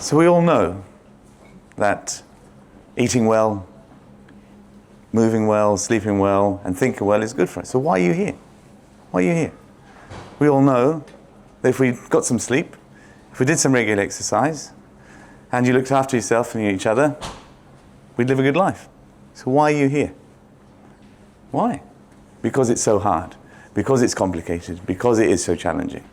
So we all know that eating well, moving well, sleeping well, and thinking well is good for us. So why are you here? Why are you here? We all know that if we got some sleep, if we did some regular exercise, and you looked after yourself and each other, we'd live a good life. So why are you here? Why? Because it's so hard, because it's complicated, because it is so challenging.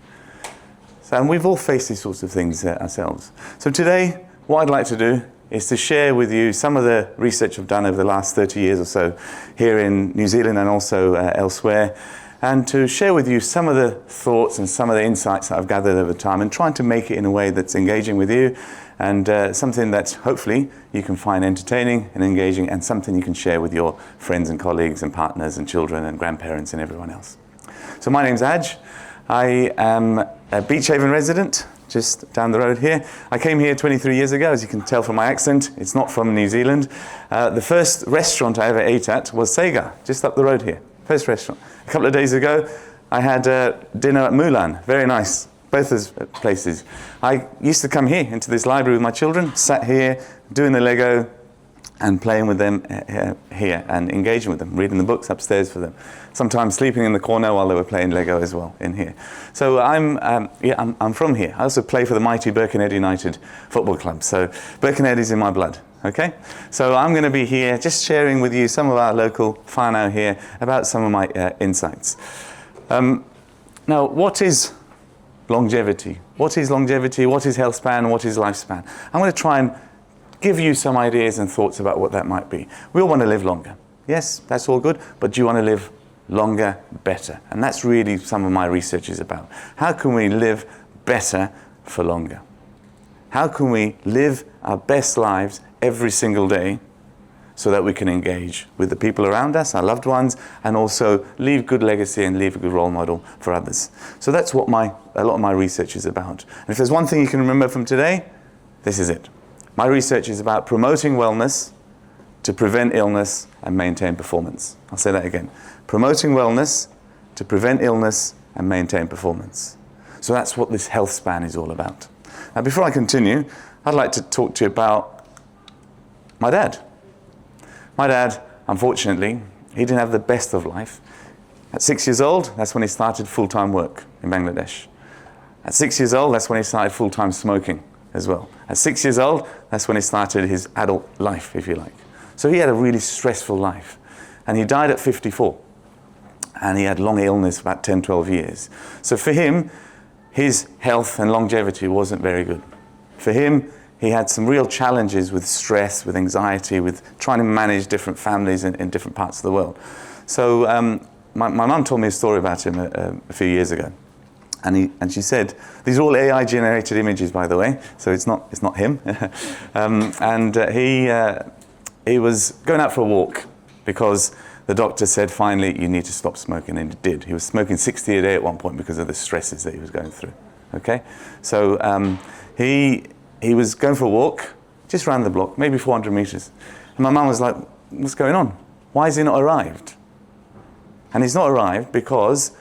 And we've all faced these sorts of things ourselves. So today, what I'd like to do is to share with you some of the research I've done over the last 30 years or so here in New Zealand and also elsewhere, and to share with you some of the thoughts and some of the insights that I've gathered over time and trying to make it in a way that's engaging with you and something that hopefully you can find entertaining and engaging and something you can share with your friends and colleagues and partners and children and grandparents and everyone else. So my name's Aj. I am a Beach Haven resident, just down the road here. I came here 23 years ago, as you can tell from my accent. It's not from New Zealand. The first restaurant I ever ate at was Sega, just up the road here. First restaurant. A couple of days ago, I had dinner at Mulan. Very nice, both those places. I used to come here into this library with my children, sat here, doing the Lego, and playing with them here and engaging with them, reading the books upstairs for them. Sometimes sleeping in the corner while they were playing Lego as well in here. So I'm from here. I also play for the mighty Birkenhead United Football Club. So Birkenhead is in my blood, okay? So I'm going to be here just sharing with you some of our local whānau here about some of my insights. Now, what is longevity? What is longevity? What is health span? What is lifespan? I'm going to try and give you some ideas and thoughts about what that might be. We all want to live longer. Yes, that's all good, but do you want to live longer, better? And that's really some of my research is about. How can we live better for longer? How can we live our best lives every single day so that we can engage with the people around us, our loved ones, and also leave good legacy and leave a good role model for others? So that's what a lot of my research is about. And if there's one thing you can remember from today, this is it. My research is about promoting wellness to prevent illness and maintain performance. I'll say that again. Promoting wellness to prevent illness and maintain performance. So that's what this health span is all about. Now, before I continue, I'd like to talk to you about my dad. My dad, unfortunately, he didn't have the best of life. At 6 years old, that's when he started full-time work in Bangladesh. At 6 years old, that's when he started full-time smoking as well. At 6 years old, that's when he started his adult life, if you like. So he had a really stressful life. And he died at 54. And he had long illness, about 10, 12 years. So for him, his health and longevity wasn't very good. For him, he had some real challenges with stress, with anxiety, with trying to manage different families in different parts of the world. So my mum told me a story about him a few years ago. And she said, these are all AI-generated images, by the way, so it's not him. He was going out for a walk because the doctor said, finally, you need to stop smoking, and he did. He was smoking 60 a day at one point because of the stresses that he was going through. Okay, so he was going for a walk just around the block, maybe 400 meters, and my mum was like, "What's going on? Why has he not arrived?" And he's not arrived because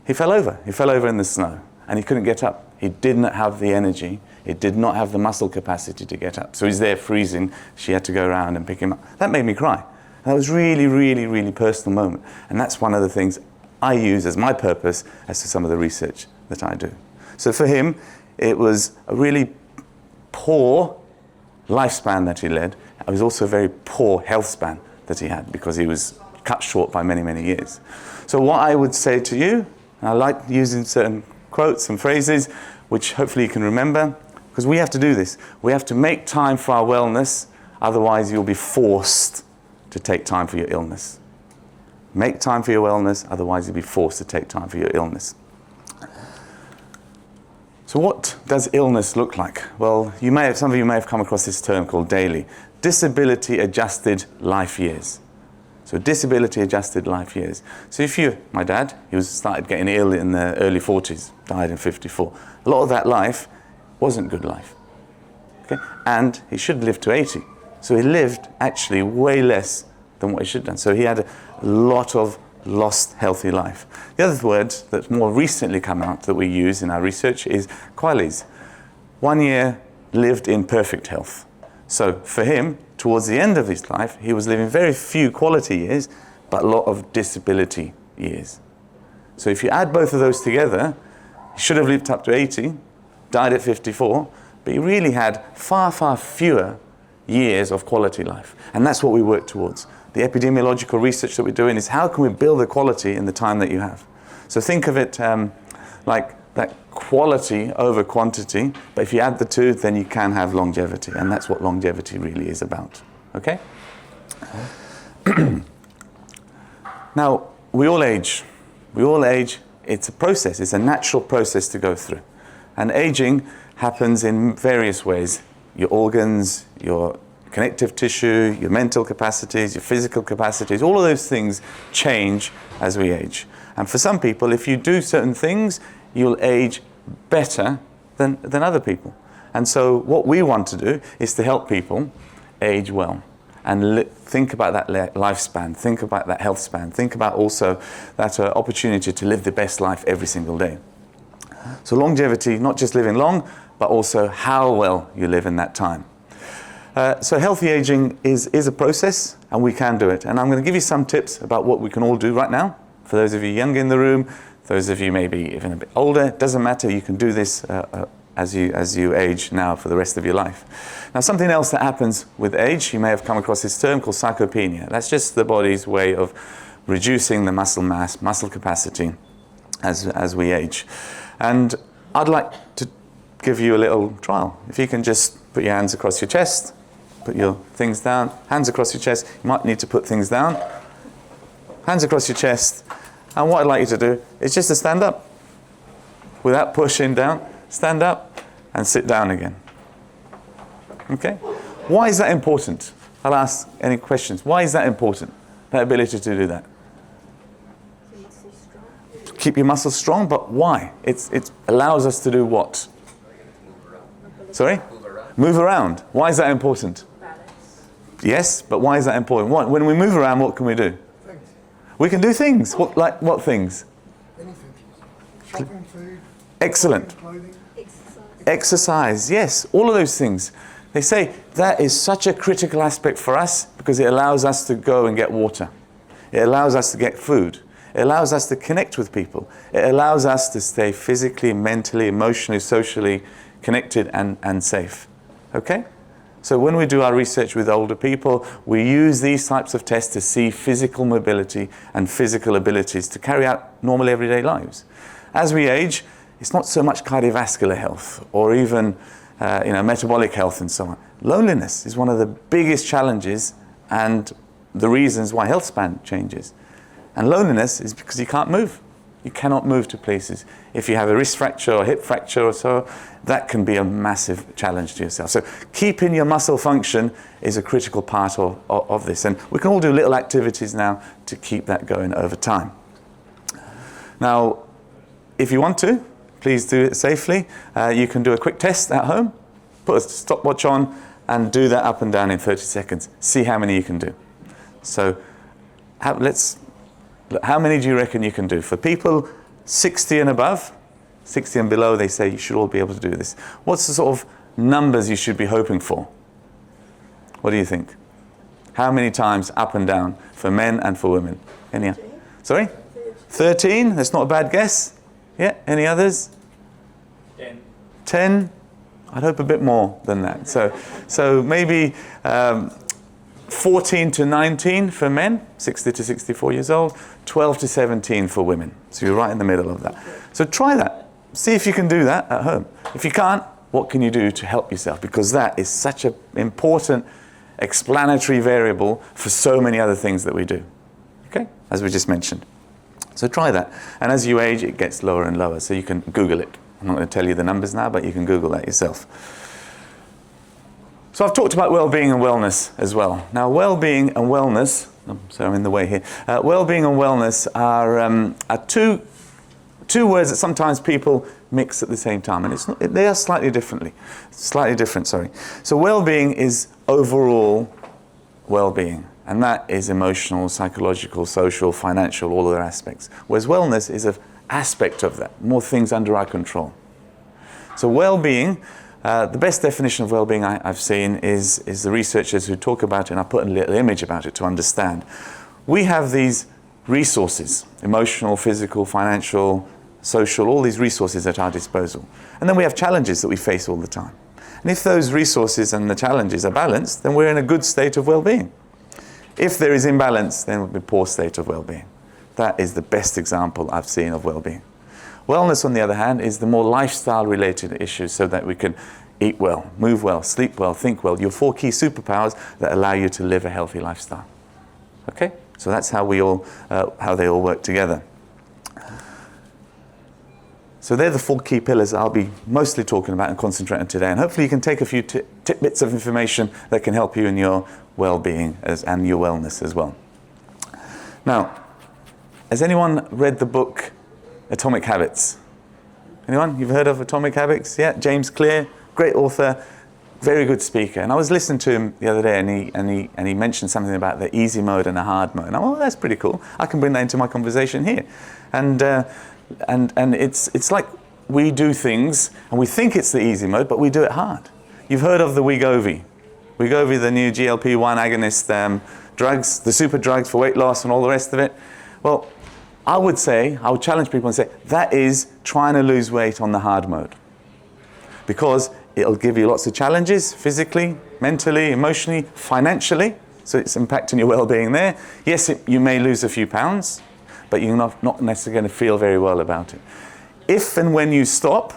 he fell over. He fell over in the snow and he couldn't get up. He did not have the energy. He did not have the muscle capacity to get up. So he's there freezing. She had to go around and pick him up. That made me cry. And that was really, really, really personal moment. And that's one of the things I use as my purpose as to some of the research that I do. So for him, it was a really poor lifespan that he led. It was also a very poor health span that he had because he was cut short by many, many years. So what I would say to you, and I like using certain quotes and phrases, which hopefully you can remember, because we have to do this. We have to make time for our wellness, otherwise you'll be forced to take time for your illness. Make time for your wellness, otherwise you'll be forced to take time for your illness. So what does illness look like? Well, some of you may have come across this term called DALY, disability adjusted life years. So disability adjusted life years. So my dad, he started getting ill in the early 40s, died in 54. A lot of that life wasn't good life. Okay? And he should live to 80. So he lived actually way less than what he should have done. So he had a lot of lost healthy life. The other word that's more recently come out that we use in our research is QALYs. 1 year lived in perfect health. So for him, towards the end of his life, he was living very few quality years, but a lot of disability years. So if you add both of those together, he should have lived up to 80, died at 54, but he really had far, far fewer years of quality life. And that's what we work towards. The epidemiological research that we're doing is how can we build the quality in the time that you have. So think of it like that quality over quantity, but if you add the two, then you can have longevity, and that's what longevity really is about. Okay? Now, we all age. We all age. It's a process. It's a natural process to go through. And aging happens in various ways. Your organs, your connective tissue, your mental capacities, your physical capacities, all of those things change as we age. And for some people, if you do certain things, you'll age better than other people. And so what we want to do is to help people age well. And think about that lifespan, think about that health span, think about also that opportunity to live the best life every single day. So longevity, not just living long, but also how well you live in that time. So healthy aging is a process, and we can do it. And I'm going to give you some tips about what we can all do right now. For those of you young in the room, those of you maybe even a bit older, it doesn't matter, you can do this as you age now for the rest of your life. Now, something else that happens with age, you may have come across this term called sarcopenia. That's just the body's way of reducing the muscle mass, muscle capacity as we age. And I'd like to give you a little trial. If you can just put your hands across your chest, put your things down, hands across your chest. You might need to put things down. Hands across your chest. And what I'd like you to do is just to stand up without pushing down. Stand up and sit down again. Okay? Why is that important? I'll ask any questions. Why is that important? That ability to do that. Keep your muscles strong, but why? It allows us to do what? Sorry? Move around. Why is that important? Balance. Yes, but why is that important? When we move around, what can we do? Things. We can do things. What things? Anything. Shopping, food. Excellent. Clothing. Exercise, yes, all of those things. They say that is such a critical aspect for us because it allows us to go and get water. It allows us to get food. It allows us to connect with people. It allows us to stay physically, mentally, emotionally, socially connected and safe. Okay? So when we do our research with older people, we use these types of tests to see physical mobility and physical abilities to carry out normal everyday lives. As we age, it's not so much cardiovascular health or even metabolic health and so on. Loneliness is one of the biggest challenges and the reasons why health span changes. And loneliness is because you can't move. You cannot move to places. If you have a wrist fracture or hip fracture or so, that can be a massive challenge to yourself. So keeping your muscle function is a critical part of this. And we can all do little activities now to keep that going over time. Now, if you want to, please do it safely. You can do a quick test at home, put a stopwatch on, and do that up and down in 30 seconds. See how many you can do. So how many do you reckon you can do? For people 60 and above, 60 and below, they say you should all be able to do this. What's the sort of numbers you should be hoping for? What do you think? How many times up and down for men and for women? Any? Sorry? 13? That's not a bad guess. Yeah, any others? 10. 10? I'd hope a bit more than that. So maybe 14 to 19 for men, 60 to 64 years old, 12 to 17 for women. So you're right in the middle of that. So try that. See if you can do that at home. If you can't, what can you do to help yourself? Because that is such an important explanatory variable for so many other things that we do. Okay? As we just mentioned. So try that. And as you age, it gets lower and lower. So you can Google it. I'm not going to tell you the numbers now, but you can Google that yourself. So I've talked about well-being and wellness as well. Now, well-being and wellness, I'm in the way here. Well-being and wellness are two words that sometimes people mix at the same time, and they are slightly different. So well-being is overall well-being, and that is emotional, psychological, social, financial, all other aspects. Whereas wellness is an aspect of that, more things under our control. So well-being The best definition of well-being I've seen is the researchers who talk about it, and I put a little image about it to understand. We have these resources, emotional, physical, financial, social, all these resources at our disposal. And then we have challenges that we face all the time. And if those resources and the challenges are balanced, then we're in a good state of well-being. If there is imbalance, then we'll be a poor state of well-being. That is the best example I've seen of well-being. Wellness, on the other hand, is the more lifestyle-related issues, so that we can eat well, move well, sleep well, think well. Your 4 key superpowers that allow you to live a healthy lifestyle. Okay? So that's how how they all work together. So they're the 4 key pillars I'll be mostly talking about and concentrating on today. And hopefully you can take a few tidbits of information that can help you in your well-being and your wellness as well. Now, has anyone read the book Atomic Habits? Anyone? You've heard of Atomic Habits? Yeah, James Clear, great author, very good speaker. And I was listening to him the other day, and he mentioned something about the easy mode and the hard mode. And I'm, oh, that's pretty cool. I can bring that into my conversation here. And it's like we do things and we think it's the easy mode, but we do it hard. You've heard of the Wegovy. Wegovy, the new GLP-1 agonist drugs, the super drugs for weight loss and all the rest of it. Well, I would challenge people and say, that is trying to lose weight on the hard mode. Because it'll give you lots of challenges, physically, mentally, emotionally, financially. So it's impacting your well-being there. Yes, you may lose a few pounds, but you're not necessarily going to feel very well about it. If and when you stop,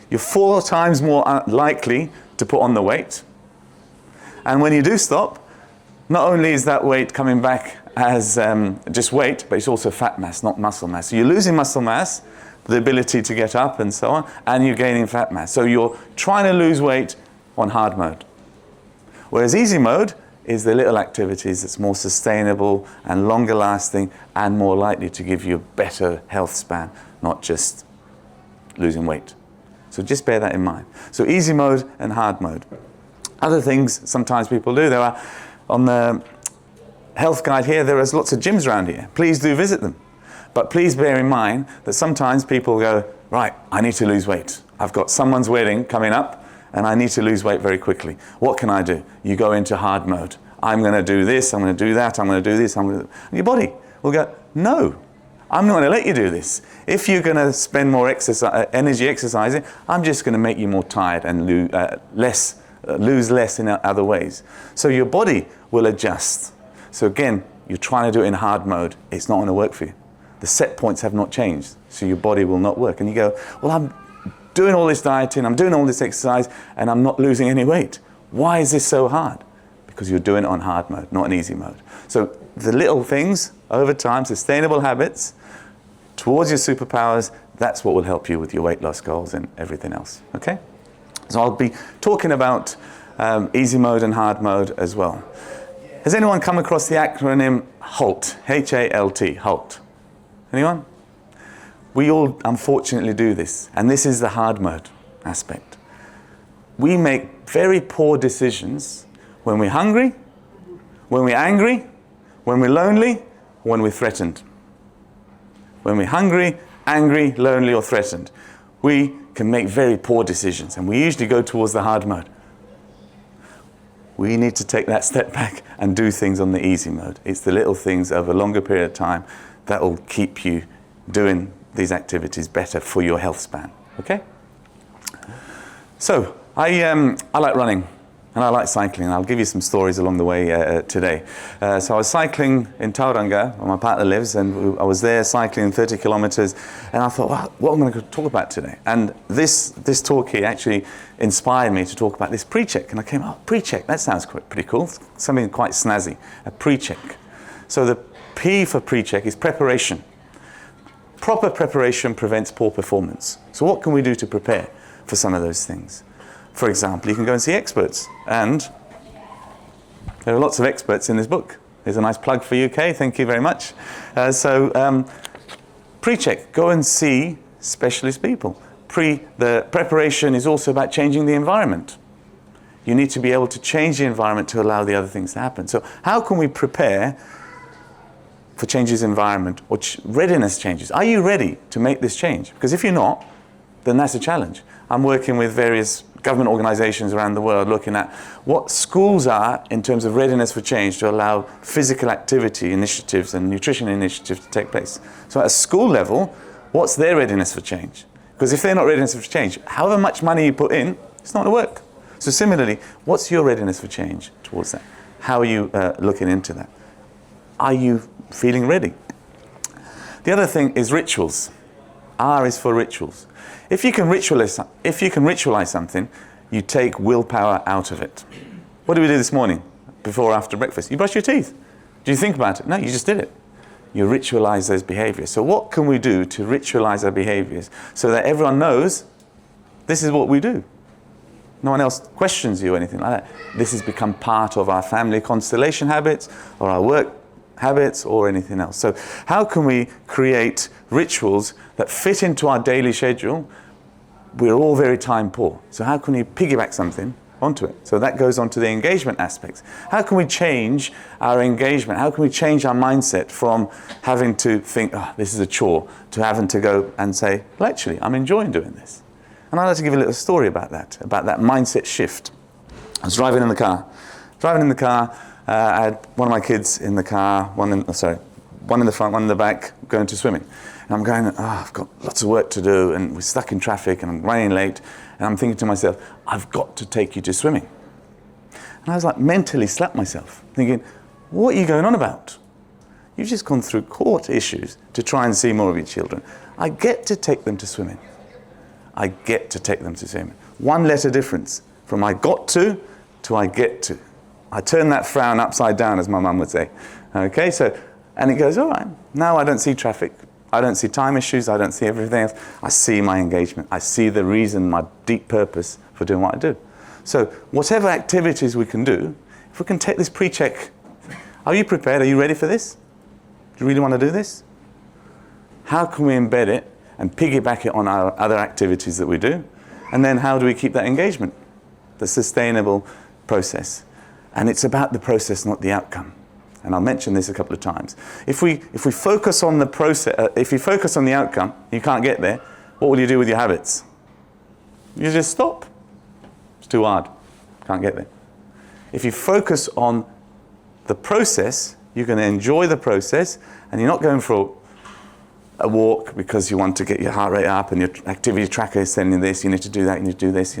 you're 4 times more likely to put on the weight. And when you do stop, not only is that weight coming back as just weight, but it's also fat mass, not muscle mass. So you're losing muscle mass, the ability to get up and so on, and you're gaining fat mass. So you're trying to lose weight on hard mode. Whereas easy mode is the little activities that's more sustainable and longer lasting and more likely to give you a better health span, not just losing weight. So just bear that in mind. So easy mode and hard mode. Other things sometimes people do, there are, on the health guide here, there is lots of gyms around here. Please do visit them. But please bear in mind that sometimes people go, right, I need to lose weight. I've got someone's wedding coming up and I need to lose weight very quickly. What can I do? You go into hard mode. I'm going to do this, I'm going to do that, I'm going to do this, and your body will go, no, I'm not going to let you do this. If you're going to spend more energy exercising, I'm just going to make you more tired and lose less in other ways. So your body will adjust. So again, you're trying to do it in hard mode. It's not going to work for you. The set points have not changed, so your body will not work. And you go, well, I'm doing all this dieting, I'm doing all this exercise, and I'm not losing any weight. Why is this so hard? Because you're doing it on hard mode, not in easy mode. So the little things, over time, sustainable habits, towards your superpowers, that's what will help you with your weight loss goals and everything else, okay? So I'll be talking about easy mode and hard mode as well. Has anyone come across the acronym HALT? H-A-L-T, HALT. Anyone? We all unfortunately do this, and this is the hard mode aspect. We make very poor decisions when we're hungry, when we're angry, when we're lonely, when we're threatened. When we're hungry, angry, lonely, or threatened, we can make very poor decisions, and we usually go towards the hard mode. We need to take that step back and do things on the easy mode. It's the little things over a longer period of time that will keep you doing these activities better for your health span, okay? So, I like running and I like cycling, and I'll give you some stories along the way today. So I was cycling in Tauranga, where my partner lives, and I was there cycling 30 kilometers, and I thought, well, what am I going to talk about today? And this talk here actually inspired me to talk about this pre-check, and I came, pre-check, that sounds pretty cool, something quite snazzy, a pre-check. So the P for pre-check is preparation. Proper preparation prevents poor performance. So what can we do to prepare for some of those things? For example, you can go and see experts, and there are lots of experts in this book. There's a nice plug for UK, thank you very much. Pre-check, go and see specialist people. The preparation is also about changing the environment. You need to be able to change the environment to allow the other things to happen. So how can we prepare for changes in environment or readiness changes? Are you ready to make this change? Because if you're not, then that's a challenge. I'm working with various government organizations around the world looking at what schools are in terms of readiness for change to allow physical activity initiatives and nutrition initiatives to take place. So at a school level, what's their readiness for change? Because if they're not readiness for change, however much money you put in, it's not going to work. So similarly, what's your readiness for change towards that? How are you looking into that? Are you feeling ready? The other thing is rituals. R is for rituals. If you can ritualize something, you take willpower out of it. What did we do this morning, before or after breakfast? You brush your teeth. Do you think about it? No, you just did it. You ritualize those behaviors. So what can we do to ritualize our behaviors so that everyone knows this is what we do? No one else questions you or anything like that. This has become part of our family constellation habits or our work habits or anything else. So how can we create rituals that fit into our daily schedule? We're all very time poor. So how can we piggyback something onto it? So that goes on to the engagement aspects. How can we change our engagement? How can we change our mindset from having to think, oh, this is a chore, to having to go and say, well, actually, I'm enjoying doing this. And I'd like to give a little story about that mindset shift. I was driving in the car. I had one of my kids in the car, one in the front, one in the back, going to swimming. And I'm going, I've got lots of work to do, and we're stuck in traffic, and I'm running late. And I'm thinking to myself, I've got to take you to swimming. And I was like, mentally slapped myself, thinking, what are you going on about? You've just gone through court issues to try and see more of your children. I get to take them to swimming. One letter difference from I got to I get to. I turn that frown upside down, as my mum would say. Okay, so, and it goes, all right, now I don't see traffic. I don't see time issues. I don't see everything else. I see my engagement. I see the reason, my deep purpose for doing what I do. So whatever activities we can do, if we can take this pre-check, are you prepared? Are you ready for this? Do you really want to do this? How can we embed it and piggyback it on our other activities that we do? And then how do we keep that engagement? The sustainable process. And it's about the process, not the outcome. And I'll mention this a couple of times. If we focus on the process, if you focus on the outcome, you can't get there. What will you do with your habits? You just stop. It's too hard. Can't get there. If you focus on the process, you're going to enjoy the process, and you're not going for a walk because you want to get your heart rate up and your activity tracker is sending this, you need to do that, you need to do this,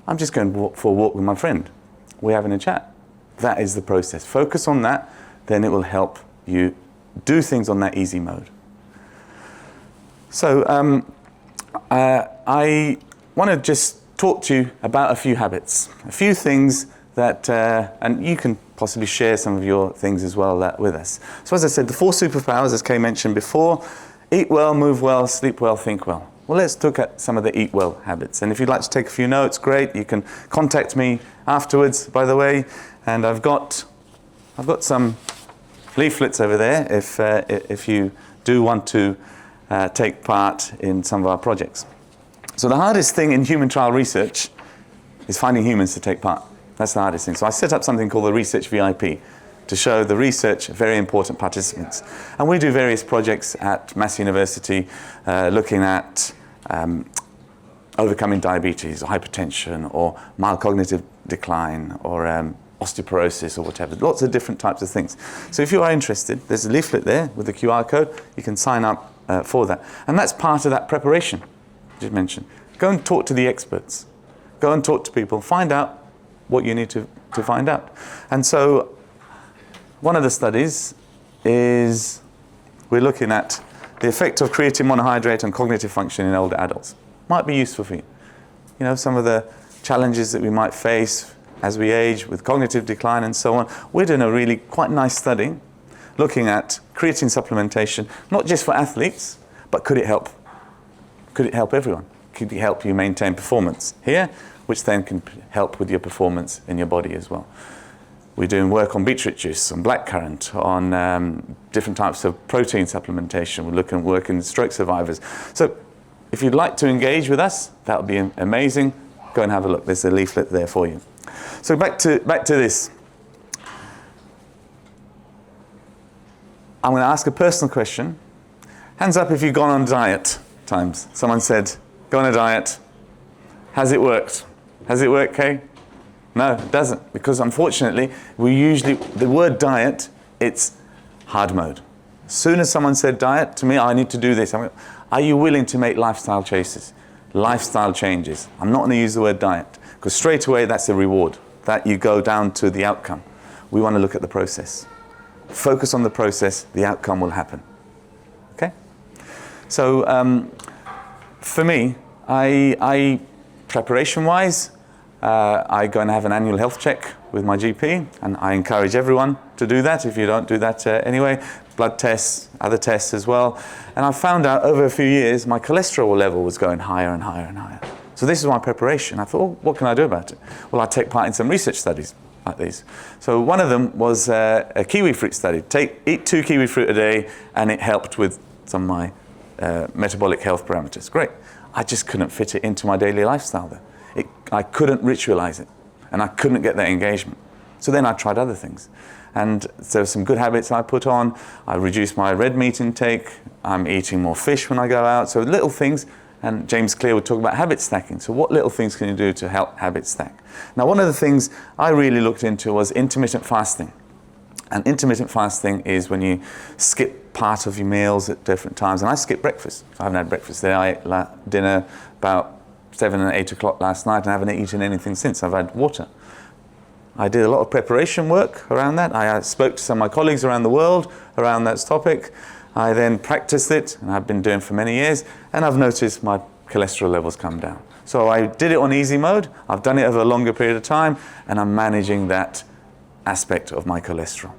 I'm just going for a walk with my friend. We're having a chat. That is the process. Focus on that, then it will help you do things on that easy mode. So I want to just talk to you about a few habits, a few things that, and you can possibly share some of your things as well with us. So as I said, the 4 superpowers, as Kay mentioned before: eat well, move well, sleep well, think well. Well, let's look at some of the eat well habits. And if you'd like to take a few notes, great. You can contact me afterwards, by the way. And I've got some leaflets over there if you do want to take part in some of our projects. So the hardest thing in human trial research is finding humans to take part. That's the hardest thing. So I set up something called the Research VIP to show the research very important participants. And we do various projects at Mass University looking at overcoming diabetes or hypertension or mild cognitive decline or osteoporosis or whatever. Lots of different types of things. So if you are interested, there's a leaflet there with the QR code. You can sign up for that. And that's part of that preparation I just mentioned. Go and talk to the experts. Go and talk to people. Find out what you need to find out. And so one of the studies is we're looking at the effect of creatine monohydrate on cognitive function in older adults. Might be useful for you. Some of the challenges that we might face as we age with cognitive decline and so on. We're doing a really quite nice study looking at creatine supplementation, not just for athletes, but could it help? Could it help everyone? Could it help you maintain performance here, which then can help with your performance in your body as well? We're doing work on beetroot juice, on blackcurrant, on different types of protein supplementation. We're looking at working with stroke survivors. So if you'd like to engage with us, that would be amazing. Go and have a look. There's a leaflet there for you. So back to this. I'm going to ask a personal question. Hands up if you've gone on diet times. Someone said, go on a diet. Has it worked? Has it worked, Kay? No, it doesn't, because unfortunately, the word diet, it's hard mode. As soon as someone said diet, to me, I need to do this. Are you willing to make lifestyle changes? Lifestyle changes. I'm not going to use the word diet, because straight away, that's a reward, that you go down to the outcome. We want to look at the process. Focus on the process, the outcome will happen. Okay? So, for me, preparation-wise, I go and have an annual health check with my GP, and I encourage everyone to do that if you don't do that anyway. Blood tests, other tests as well. And I found out over a few years my cholesterol level was going higher and higher and higher. So this is my preparation. I thought, well, what can I do about it? Well, I take part in some research studies like these. So one of them was a kiwi fruit study. Eat 2 kiwi fruit a day, and it helped with some of my metabolic health parameters. Great. I just couldn't fit it into my daily lifestyle though. I couldn't ritualize it, and I couldn't get that engagement. So then I tried other things. And so some good habits I put on. I reduced my red meat intake. I'm eating more fish when I go out. So little things, and James Clear would talk about habit stacking. So what little things can you do to help habit stack? Now, one of the things I really looked into was intermittent fasting. And intermittent fasting is when you skip part of your meals at different times. And I skip breakfast. I haven't had breakfast there. I ate dinner about 7 and 8 o'clock last night, and I haven't eaten anything since. I've had water. I did a lot of preparation work around that. I spoke to some of my colleagues around the world around that topic. I then practiced it, and I've been doing it for many years, and I've noticed my cholesterol levels come down. So I did it on easy mode. I've done it over a longer period of time, and I'm managing that aspect of my cholesterol.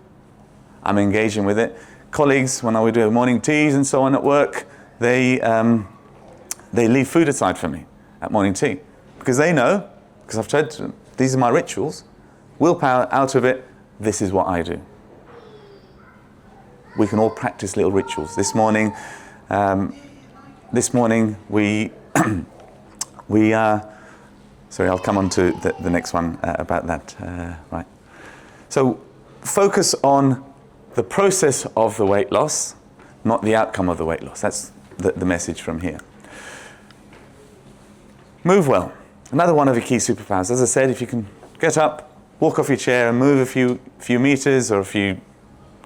I'm engaging with it. Colleagues, when I would do morning teas and so on at work, they leave food aside for me at morning tea, because they know, because I've told them, these are my rituals. Willpower out of it, this is what I do. We can all practice little rituals. This morning we sorry, I'll come on to the next one about that. Right. So focus on the process of the weight loss, not the outcome of the weight loss. That's the message from here. Move well. Another one of your key superpowers. As I said, if you can get up, walk off your chair and move a few meters or a few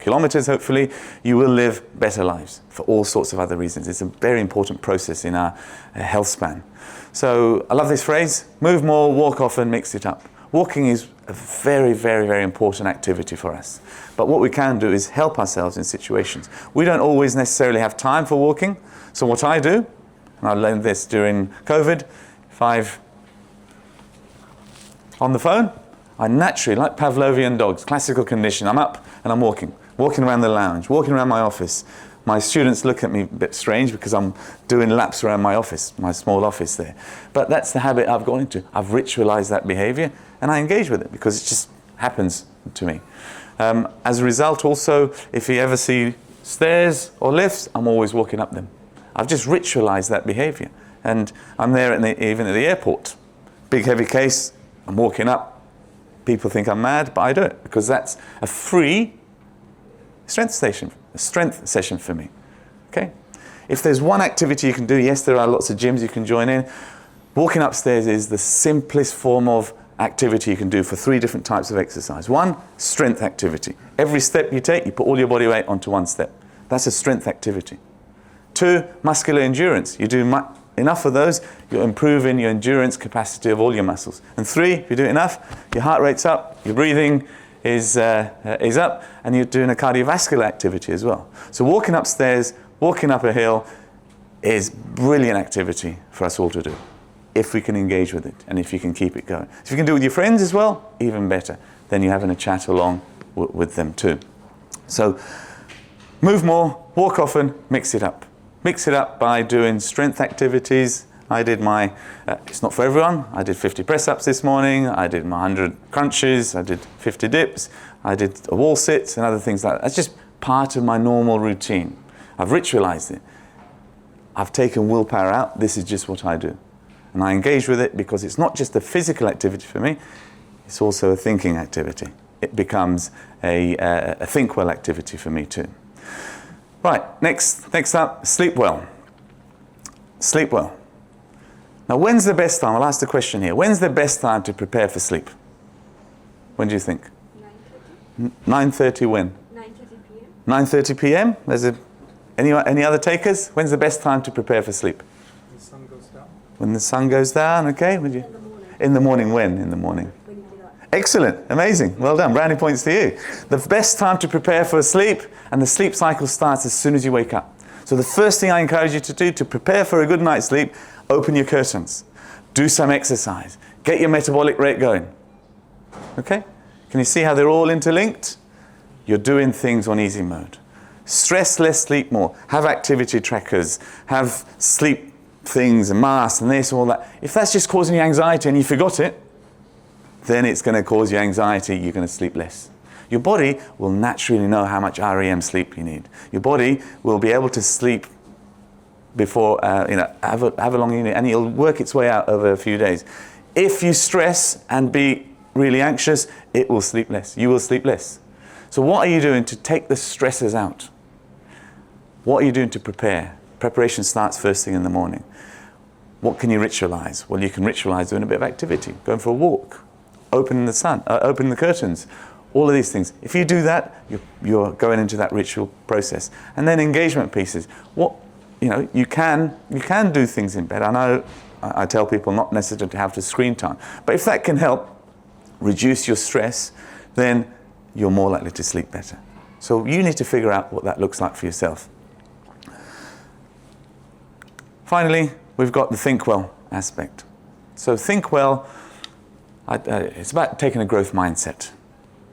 kilometers, hopefully, you will live better lives for all sorts of other reasons. It's a very important process in our health span. So I love this phrase, move more, walk often, mix it up. Walking is a very, very, very important activity for us. But what we can do is help ourselves in situations. We don't always necessarily have time for walking. So what I do, and I learned this during COVID, if I've on the phone, I naturally, like Pavlovian dogs, classical condition, I'm up and I'm walking around the lounge, walking around my office. My students look at me a bit strange because I'm doing laps around my office, my small office there. But that's the habit I've got into. I've ritualized that behavior and I engage with it because it just happens to me. As a result also, if you ever see stairs or lifts, I'm always walking up them. I've just ritualized that behavior. And I'm there even at the airport. Big heavy case, I'm walking up. People think I'm mad, but I do it because that's a free strength session for me. Okay? If there's one activity you can do, yes, there are lots of gyms you can join in. Walking upstairs is the simplest form of activity you can do for 3 different types of exercise. 1, strength activity. Every step you take, you put all your body weight onto one step. That's a strength activity. 2, muscular endurance. You do enough of those, you're improving your endurance capacity of all your muscles. And 3, if you do it enough, your heart rate's up, your breathing is up, and you're doing a cardiovascular activity as well. So walking upstairs, walking up a hill is brilliant activity for us all to do, if we can engage with it and if you can keep it going. If you can do it with your friends as well, even better. Then you're having a chat along with them too. So move more, walk often, mix it up. Mix it up by doing strength activities. I did my, it's not for everyone, I did 50 press-ups this morning, I did my 100 crunches, I did 50 dips, I did a wall sits and other things like that. That's just part of my normal routine. I've ritualized it. I've taken willpower out, this is just what I do. And I engage with it because it's not just a physical activity for me, it's also a thinking activity. It becomes a think well activity for me too. Right, next up, sleep well. Sleep well. Now, when's the best time? I'll ask the question here. When's the best time to prepare for sleep? When do you think? 9:30. 9:30 when? 9:30 p.m. 9:30 p.m.? Any other takers? When's the best time to prepare for sleep? The sun goes down. When the sun goes down, okay? Would you? In the morning. In the morning, when? In the morning. When you get up. Excellent, amazing, well done, brownie points to you. The best time to prepare for sleep, and the sleep cycle starts as soon as you wake up. So the first thing I encourage you to do to prepare for a good night's sleep, open your curtains, do some exercise, get your metabolic rate going. Okay? Can you see how they're all interlinked? You're doing things on easy mode. Stress less, sleep more. Have activity trackers, have sleep things and masks and this, all that. If that's just causing you anxiety and you forgot it, then it's going to cause you anxiety, you're going to sleep less. Your body will naturally know how much REM sleep you need. Your body will be able to sleep before, have a long unit, and it'll work its way out over a few days. If you stress and be really anxious, it will sleep less. You will sleep less. So what are you doing to take the stresses out? What are you doing to prepare? Preparation starts first thing in the morning. What can you ritualize? Well, you can ritualize doing a bit of activity, going for a walk, opening the curtains, all of these things. If you do that, you're going into that ritual process. And then engagement pieces. You can do things in bed. I know I tell people not necessarily to have to screen time, but if that can help reduce your stress, then you're more likely to sleep better. So you need to figure out what that looks like for yourself. Finally, we've got the think well aspect. So think well, it's about taking a growth mindset.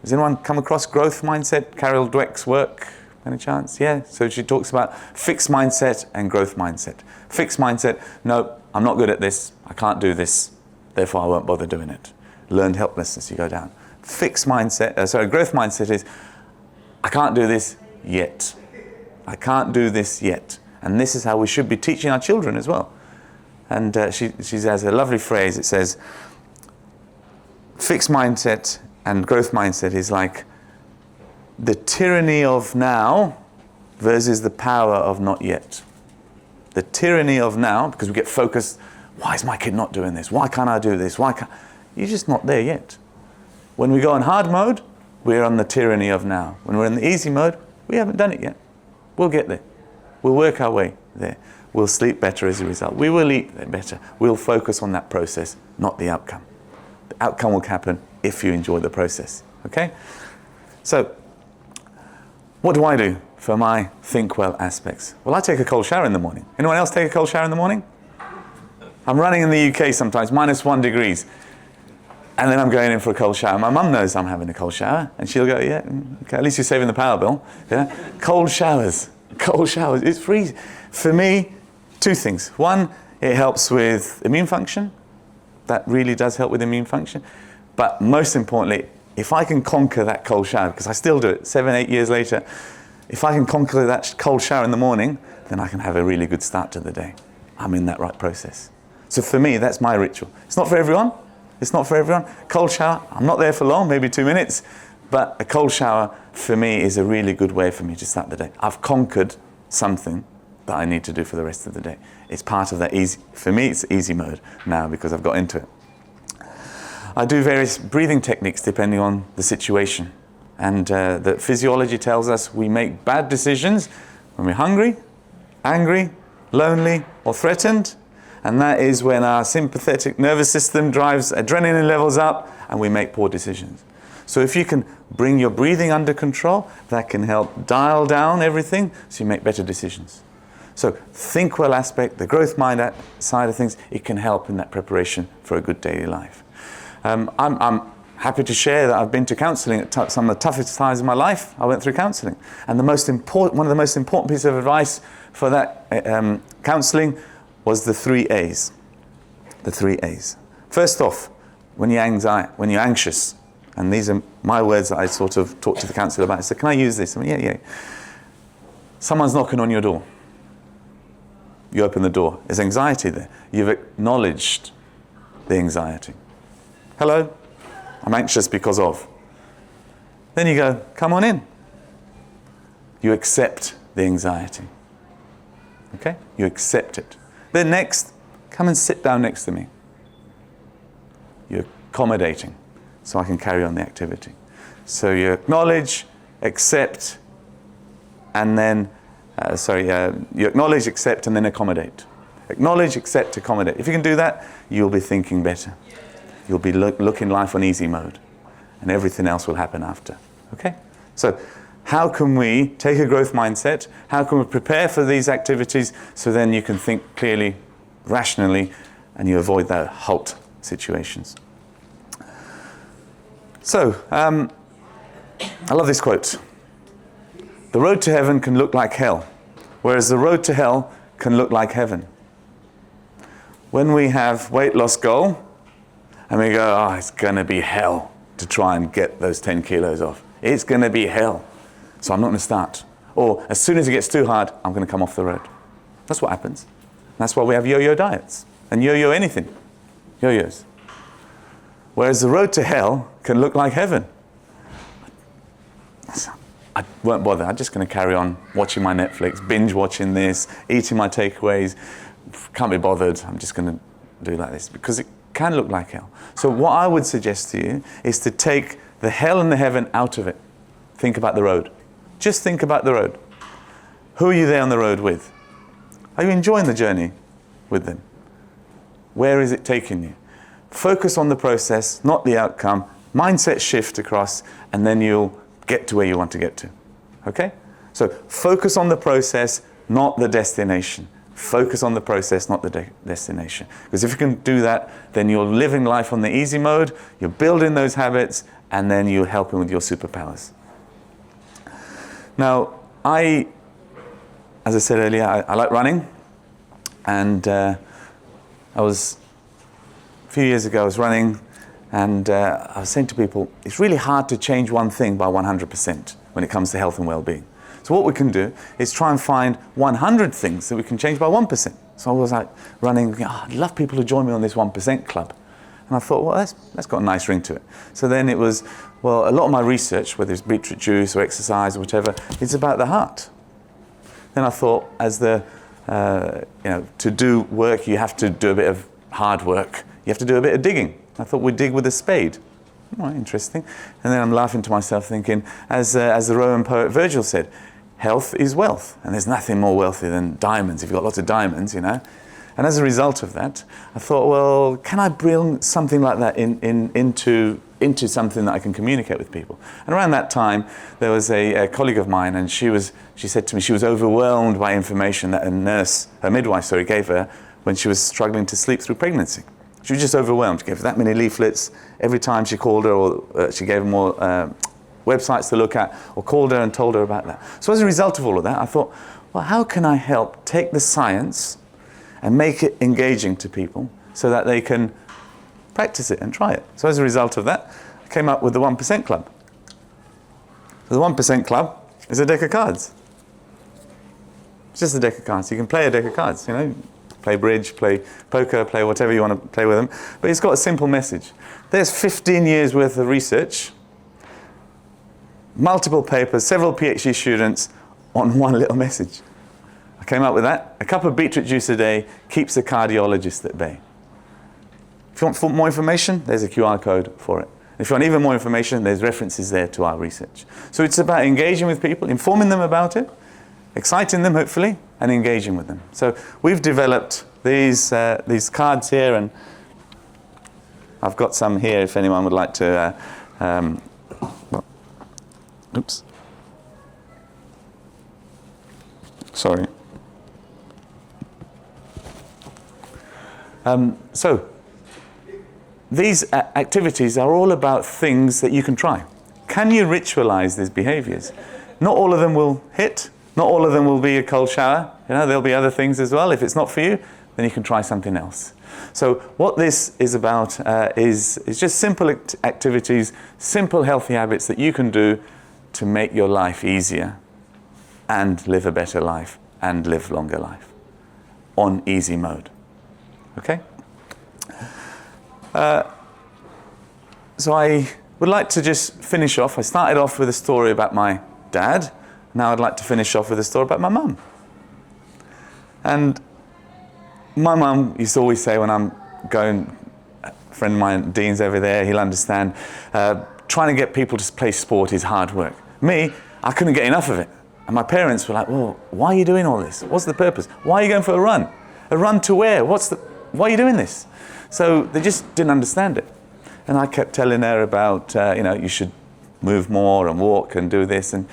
Has anyone come across growth mindset? Carol Dweck's work, any chance? Yeah, so she talks about fixed mindset and growth mindset. Fixed mindset, no, I'm not good at this, I can't do this, therefore I won't bother doing it. Learned helplessness, you go down. Growth mindset is, I can't do this yet. I can't do this yet. And this is how we should be teaching our children as well. And she has a lovely phrase, it says, fixed mindset and growth mindset is like the tyranny of now versus the power of not yet. The tyranny of now, because we get focused, why is my kid not doing this? Why can't I do this? You're just not there yet. When we go on hard mode, we're on the tyranny of now. When we're in the easy mode, we haven't done it yet. We'll get there. We'll work our way there. We'll sleep better as a result. We will eat better. We'll focus on that process, not the outcome. The outcome will happen if you enjoy the process. Okay? So, what do I do for my think well aspects? Well, I take a cold shower in the morning. Anyone else take a cold shower in the morning? I'm running in the UK sometimes, -1 degrees. And then I'm going in for a cold shower. My mum knows I'm having a cold shower, and she'll go, yeah, okay, at least you're saving the power bill. Yeah? Cold showers, it's freezing. For me, 2 things. One, it helps with immune function. That really does help with immune function. But most importantly, if I can conquer that cold shower, because I still do it 7, 8 years later, if I can conquer that cold shower in the morning, then I can have a really good start to the day. I'm in that right process. So for me, that's my ritual. It's not for everyone. Cold shower, I'm not there for long, maybe 2 minutes, but a cold shower for me is a really good way for me to start the day. I've conquered something that I need to do for the rest of the day. It's part of that easy, for me it's easy mode now because I've got into it. I do various breathing techniques depending on the situation. And the physiology tells us we make bad decisions when we're hungry, angry, lonely, or threatened. And that is when our sympathetic nervous system drives adrenaline levels up and we make poor decisions. So if you can bring your breathing under control, that can help dial down everything so you make better decisions. So think well aspect, the growth mind side of things, it can help in that preparation for a good daily life. I'm happy to share that I've been to counselling at some of the toughest times in my life. I went through counselling. And one of the most important pieces of advice for that counselling was the 3 A's. The 3 A's. First off, when you're anxious, and these are my words that I sort of talk to the counsellor about. I said, can I use this? I mean, yeah. Someone's knocking on your door. You open the door. There's anxiety there. You've acknowledged the anxiety. Hello, I'm anxious because of. Then you go, come on in. You accept the anxiety. Okay? You accept it. Then next, come and sit down next to me. You're accommodating, so I can carry on the activity. So you acknowledge, accept, and then, you acknowledge, accept, and then accommodate. Acknowledge, accept, accommodate. If you can do that, you'll be thinking better. You'll be looking life on easy mode, and everything else will happen after. Okay? So how can we take a growth mindset? How can we prepare for these activities so then you can think clearly, rationally, and you avoid the halt situations? So, I love this quote. The road to heaven can look like hell, whereas the road to hell can look like heaven. When we have weight loss goal, and we go, oh, it's going to be hell to try and get those 10 kilos off. It's going to be hell, so I'm not going to start. Or as soon as it gets too hard, I'm going to come off the road. That's what happens. That's why we have yo-yo diets and yo-yo anything. Yo-yos. Whereas the road to hell can look like heaven. I won't bother. I'm just going to carry on watching my Netflix, binge watching this, eating my takeaways. Can't be bothered. I'm just going to do like this because it can look like hell. So what I would suggest to you is to take the hell and the heaven out of it. Think about the road. Just think about the road. Who are you there on the road with? Are you enjoying the journey with them? Where is it taking you? Focus on the process, not the outcome. Mindset shift across, and then you'll get to where you want to get to. Okay? So focus on the process, not the destination. Focus on the process, not the destination. Because if you can do that, then you're living life on the easy mode, you're building those habits, and then you're helping with your superpowers. Now, as I said earlier, I like running. And a few years ago, I was running, and I was saying to people, it's really hard to change one thing by 100% when it comes to health and well-being. So what we can do is try and find 100 things that we can change by 1%. So I was like running, I'd love people to join me on this 1% club. And I thought, well, that's got a nice ring to it. So then it was, well, a lot of my research, whether it's beetroot juice or exercise or whatever, is about the heart. Then I thought, to do work, you have to do a bit of hard work. You have to do a bit of digging. I thought we'd dig with a spade. Oh, interesting. And then I'm laughing to myself thinking, as the Roman poet Virgil said, health is wealth. And there's nothing more wealthy than diamonds. If you've got lots of diamonds, And as a result of that, I thought, well, can I bring something like that into something that I can communicate with people? And around that time, there was a colleague of mine, and she said to me she was overwhelmed by information that her midwife, gave her when she was struggling to sleep through pregnancy. She was just overwhelmed. She gave her that many leaflets every time she called her, or she gave her more websites to look at, or called her and told her about that. So as a result of all of that, I thought, well, how can I help take the science and make it engaging to people so that they can practice it and try it? So as a result of that, I came up with the 1% Club. So the 1% Club is a deck of cards. It's just a deck of cards. You can play a deck of cards, play bridge, play poker, play whatever you want to play with them. But it's got a simple message. There's 15 years worth of research, multiple papers, several PhD students on one little message. I came up with that. A cup of beetroot juice a day keeps the cardiologist at bay. If you want more information, there's a QR code for it. If you want even more information, there's references there to our research. So it's about engaging with people, informing them about it, exciting them, hopefully, and engaging with them. So we've developed these cards here, and I've got some here if anyone would like to. Oops. Sorry. So these activities are all about things that you can try. Can you ritualize these behaviors? Not all of them will hit. Not all of them will be a cold shower. There'll be other things as well. If it's not for you, then you can try something else. So what this is about is just simple activities, simple healthy habits that you can do to make your life easier and live a better life and live longer life on easy mode. Okay? So I would like to just finish off. I started off with a story about my dad. Now I'd like to finish off with a story about my mum. And my mum used to always say when I'm going, a friend of mine, Dean's over there, he'll understand, trying to get people to play sport is hard work. Me, I couldn't get enough of it. And my parents were like, well, why are you doing all this? What's the purpose? Why are you going for a run? A run to where? Why are you doing this? So they just didn't understand it. And I kept telling her about, you should move more and walk and do this, and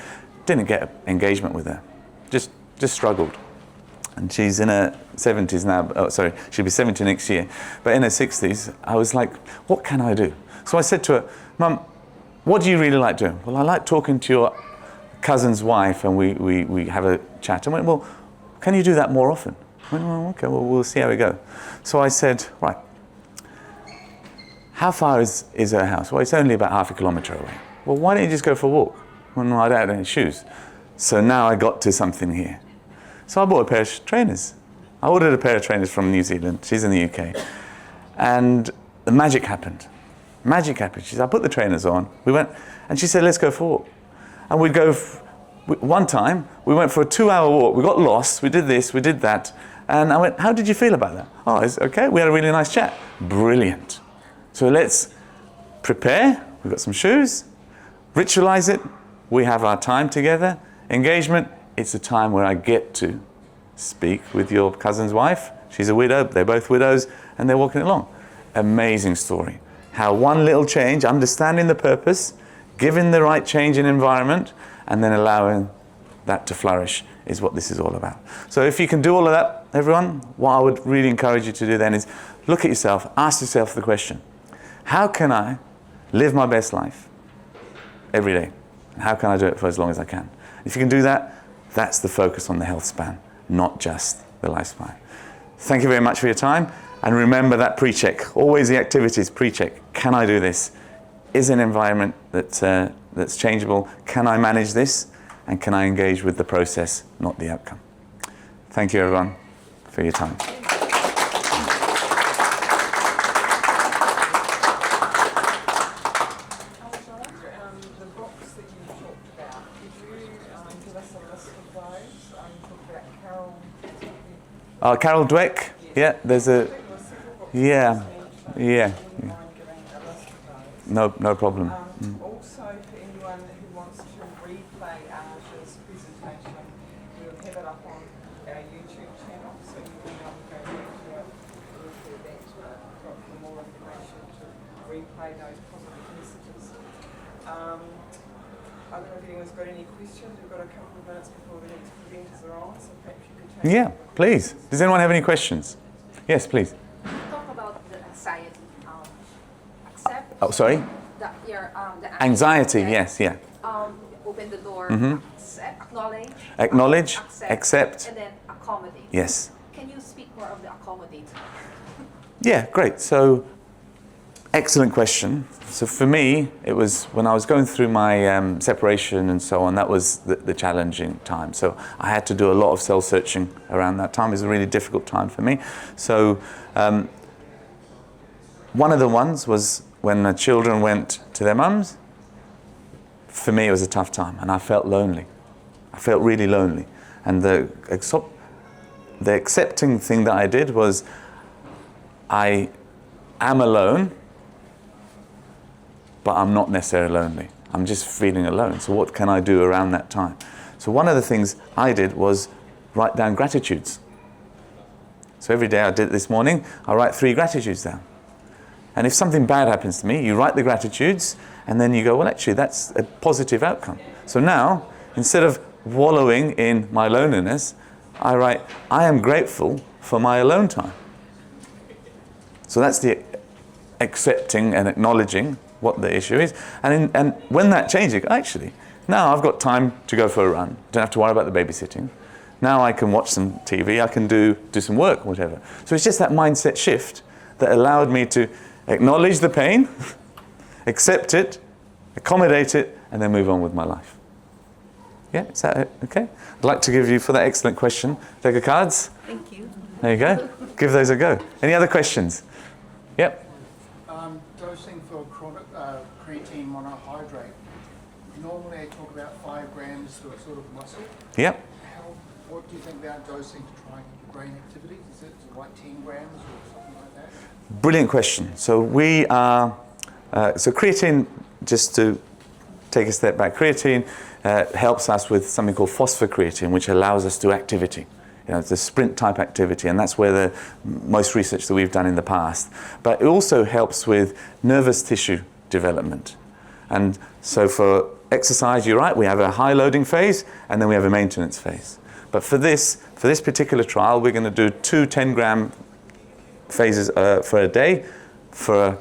didn't get engagement with her. Just struggled. And she's in her 70s now. She'll be 70 next year. But in her 60s, I was like, what can I do? So I said to her, Mum, what do you really like doing? Well, I like talking to your cousin's wife, and we have a chat. I went, well, can you do that more often? I went, well, okay, well, we'll see how we go. So I said, right, how far is her house? Well, it's only about half a kilometre away. Well, why don't you just go for a walk? Well, no, I don't have any shoes. So now I got to something here. So I bought a pair of trainers. I ordered a pair of trainers from New Zealand. She's in the UK. And the magic happened. Magic happened. She said, I put the trainers on. We went, and she said, let's go for a walk. And we'd go, one time, we went for a 2-hour walk. We got lost. We did this, we did that. And I went, how did you feel about that? Oh, it's okay. We had a really nice chat. Brilliant. So let's prepare. We've got some shoes. Ritualize it. We have our time together. Engagement. It's a time where I get to speak with your cousin's wife. She's a widow. They're both widows. And they're walking along. Amazing story. How one little change, understanding the purpose, giving the right change in environment, and then allowing that to flourish is what this is all about. So if you can do all of that, everyone, what I would really encourage you to do then is look at yourself, ask yourself the question, how can I live my best life every day? And how can I do it for as long as I can? If you can do that, that's the focus on the health span, not just the lifespan. Thank you very much for your time. And remember that pre-check, always the activities, pre-check. Can I do this? Is an environment that's changeable? Can I manage this? And can I engage with the process, not the outcome? Thank you, everyone, for your time. The books that you talked about, could you give us a list of those? You talked about Carol. Carol Dweck, yeah, there's a, yeah. No problem. Also, for anyone who wants to replay Aj's presentation, we'll have it up on our YouTube channel, so you can go back to it, refer back to it, for more information to replay those positive messages. I don't know if anyone's got any questions. We've got a couple of minutes before the next presenters are on, so perhaps you could take. Yeah, please. Does anyone have any questions? Yes, please. Talk about the anxiety. Accept. Oh, sorry? The Anxiety, yes, yeah. Open the door. Accept, Acknowledge, accept. and then accommodate. Yes. Can you speak more of the accommodate? Yeah, great. So, excellent question. So for me, it was when I was going through my separation and so on, that was the challenging time. So I had to do a lot of self-searching around that time. It was a really difficult time for me. So one of the ones was when the children went to their mums. For me, it was a tough time, and I felt lonely. I felt really lonely. And the accepting thing that I did was, I am alone, but I'm not necessarily lonely. I'm just feeling alone. So what can I do around that time? So one of the things I did was write down gratitudes. So every day I did it this morning, I write 3 gratitudes down. And if something bad happens to me, you write the gratitudes, and then you go, well, actually, that's a positive outcome. So now, instead of wallowing in my loneliness, I write, I am grateful for my alone time. So that's the accepting and acknowledging what the issue is. And when that changes, actually, now I've got time to go for a run. Don't have to worry about the babysitting. Now I can watch some TV, I can do some work, whatever. So it's just that mindset shift that allowed me to acknowledge the pain, accept it, accommodate it, and then move on with my life. Yeah, is that it? Okay? I'd like to give you, for that excellent question, take a cards. Thank you. There you go. Give those a go. Any other questions? Yep. Dosing for chronic creatine monohydrate. Normally I talk about 5 grams to a sort of muscle. Yep. What do you think about dosing to try and brain activity? Is it like 10 grams or something like that? Brilliant question. So we are, so creatine, just to take a step back, creatine helps us with something called phosphocreatine, which allows us to do activity. You know, it's a sprint type activity, and that's where the most research that we've done in the past. But it also helps with nervous tissue development. And so for exercise, you're right, we have a high loading phase and then we have a maintenance phase. But for this particular trial, we're going to do 2 10-gram phases for a day for,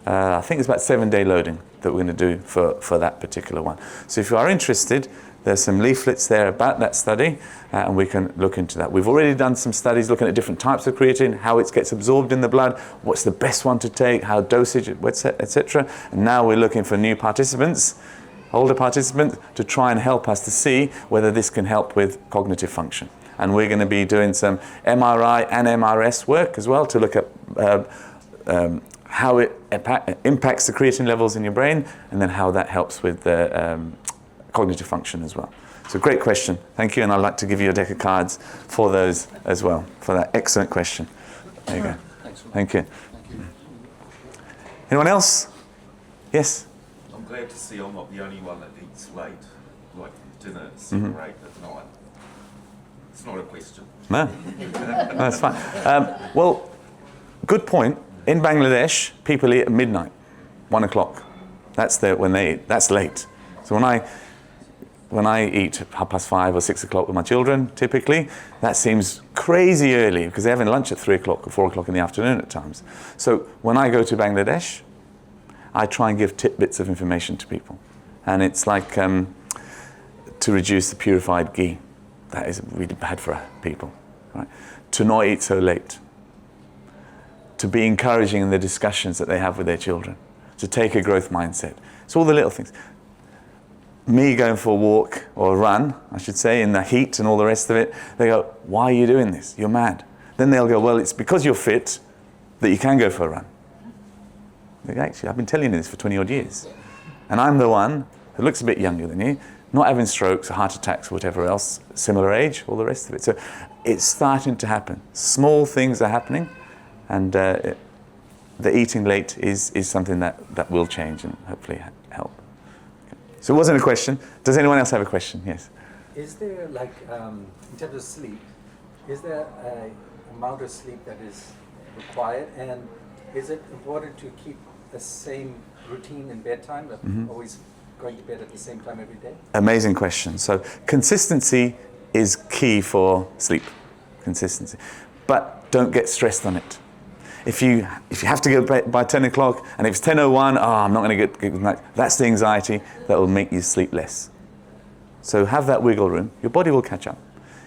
I think it's about 7-day loading that we're going to do for that particular one. So if you are interested, there's some leaflets there about that study, and we can look into that. We've already done some studies looking at different types of creatine, how it gets absorbed in the blood, what's the best one to take, how dosage, etc. And now we're looking for new participants, older participants, to try and help us to see whether this can help with cognitive function. And we're going to be doing some MRI and MRS work as well to look at how it impacts the creatine levels in your brain, and then how that helps with the cognitive function as well. So great question, thank you, and I'd like to give you a deck of cards for those as well, for that excellent question. There you go. Thanks. Thank you. Thank you. Anyone else? Yes? I'm glad to see I'm not the only one that eats late, like dinner at 7 or 8 at night. It's not a question. No, that's fine. Well, good point. In Bangladesh, people eat at midnight, 1 o'clock. That's when they eat. That's late. So when I eat at 5:30 or 6 o'clock with my children, typically, that seems crazy early because they're having lunch at 3 o'clock or 4 o'clock in the afternoon at times. So when I go to Bangladesh, I try and give tidbits of information to people. And it's like to reduce the purified ghee. That is really bad for people. Right? To not eat so late. To be encouraging in the discussions that they have with their children. To take a growth mindset. It's all the little things. Me going for a walk, or a run, I should say, in the heat and all the rest of it, they go, why are you doing this? You're mad. Then they'll go, well, it's because you're fit that you can go for a run. They go, actually, I've been telling you this for 20 odd years. And I'm the one who looks a bit younger than you, not having strokes or heart attacks or whatever else, similar age, all the rest of it. So it's starting to happen. Small things are happening, and the eating late is something that will change and hopefully help. Okay. So it wasn't a question. Does anyone else have a question? Yes. Is there, like, in terms of sleep, is there an amount of sleep that is required, and is it important to keep the same routine in bedtime, always going to bed at the same time every day? Amazing question. So consistency is key for sleep. Consistency. But don't get stressed on it. If you have to go to bed by 10 o'clock and if it's 10:01, I'm not going to get good night. That's the anxiety that will make you sleep less. So have that wiggle room. Your body will catch up.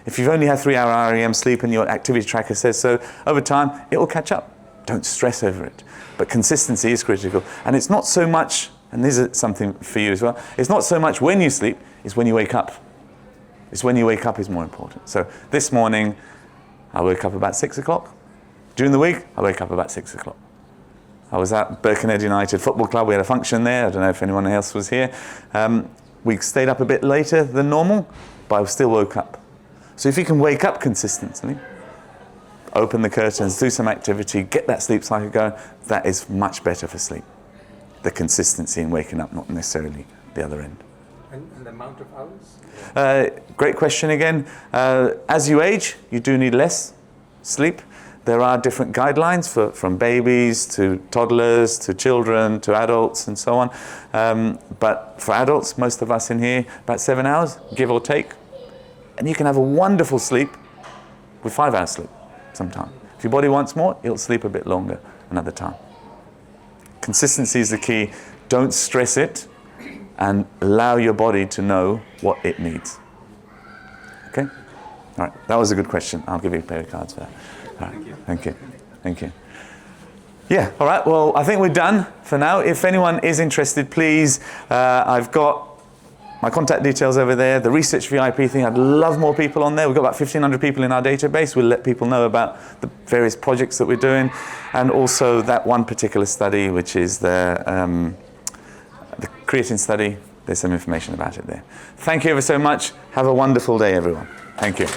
If you've only had 3-hour REM sleep and your activity tracker says so, over time, it will catch up. Don't stress over it. But consistency is critical. And it's not so much, and this is something for you as well, it's not so much when you sleep, it's when you wake up. It's when you wake up is more important. So this morning, I woke up about 6 o'clock. During the week, I wake up about 6 o'clock. I was at Birkenhead United Football Club. We had a function there. I don't know if anyone else was here. We stayed up a bit later than normal, but I still woke up. So if you can wake up consistently, open the curtains, do some activity, get that sleep cycle going, that is much better for sleep. The consistency in waking up, not necessarily the other end. And the amount of hours? Great question again. As you age, you do need less sleep. There are different guidelines from babies to toddlers to children to adults and so on. But for adults, most of us in here, about 7 hours, give or take. And you can have a wonderful sleep with 5 hours sleep sometime. If your body wants more, it'll sleep a bit longer another time. Consistency is the key. Don't stress it and allow your body to know what it needs. Okay? All right, that was a good question. I'll give you a pair of cards for that. All right. Thank you. Thank you. Yeah, all right, well, I think we're done for now. If anyone is interested, please, I've got my contact details over there, the research VIP thing. I'd love more people on there. We've got about 1,500 people in our database. We'll let people know about the various projects that we're doing, and also that one particular study, which is the creatine study. There's some information about it there. Thank you ever so much. Have a wonderful day, everyone. Thank you.